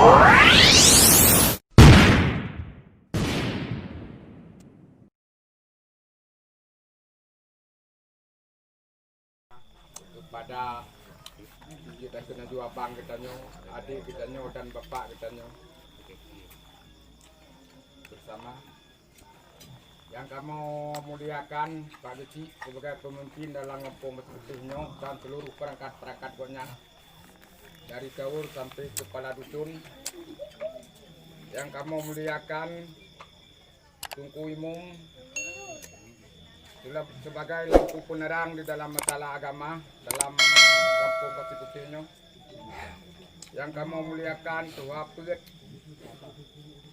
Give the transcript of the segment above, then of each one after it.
Kepada kita kena jual abang katanya, adik katanya dan bapak katanya bersama yang kamu muliakan Pak Geci sebagai pemimpin dalam Kampung Putihnya dan seluruh perangkat-perangkat pokoknya dari gaul sampai kepala dusun yang kamu muliakan Tunku Imum sebagai lampu penerang di dalam masalah agama dalam Kampung Putihnya yang kamu muliakan Tua Pet,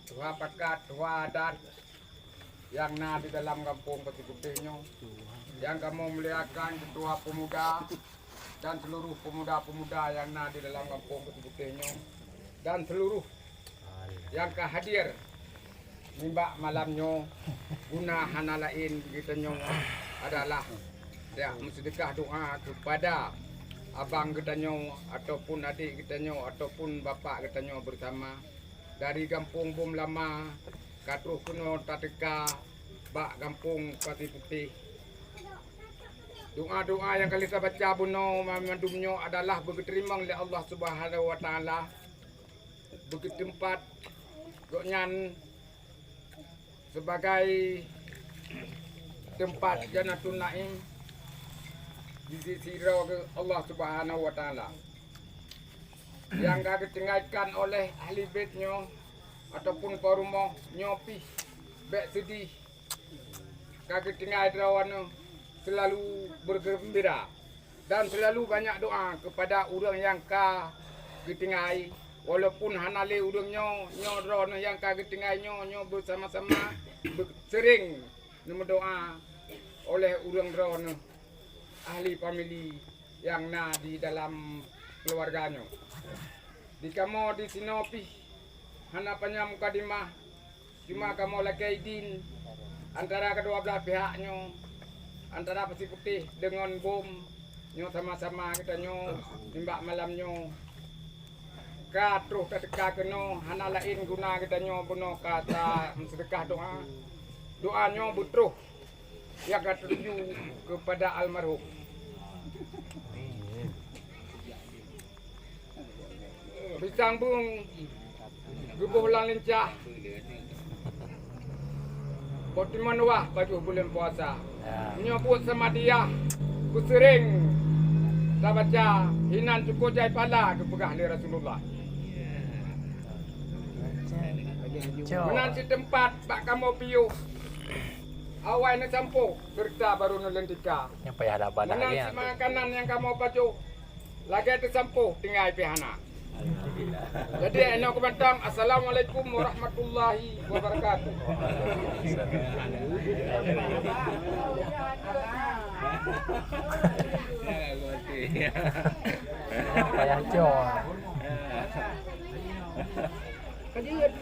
Tua Pakat, Tua Adat yang di dalam Kampung Putihnya yang kamu muliakan Ketua Pemuda dan seluruh pemuda-pemuda yang di dalam Kampung Putihnya dan seluruh yang kehadir nimbak malamnya guna hana lain begitunya adalah ya sedekah doa kepada abang kitanya ataupun adik kitanya ataupun bapak kitanya bersama dari Kampung Bom Lama Katruh Kuno Tateka Bak Kampung Pati Putih. Doa-doa yang kali kita baca buno memandumnya adalah berterima oleh Allah Subhanahu wa taala. Begitu tempat goknyan sebagai tempat Jannatul Naim di sisi Allah Subhanahu wa taala. Yang kagak tinggalkan oleh ahli baitnya ataupun parumah nyopi bek sedih kagak tinggal rawan selalu bergembira dan selalu banyak doa kepada orang yang ketinggai walaupun hanale urangnya nyodron yang ketinggai nyo bersama-sama sering berdoa oleh urang dron ahli famili yang di dalam keluarganya. Di kamu di Sinopi hanapannya mukadimah cuma kamu lagi idin antara kedua belah pihaknya antara Peti Putih dengan Bom nyo sama-sama kita nyo timbak malamnya katruh ketika keno hana lain guna kita nyo buno kata sedekah doanya butruh yang tertuju kepada almarhum. Disambung gebuh lan lincah Potiman wah baju bulan puasa menyebut sama dia ku sering tak baca hinan cukup jai pala kepegah li Rasulullah menan si tempat bak kamu piu awal ni sampo berita baru nulentika yang payah ada badak menan si makanan yang kamu pacu lagi tersampo tinggal pihana. Jadi enak komentar. Assalamualaikum warahmatullahi wabarakatuh. Payah jauh. Kajian.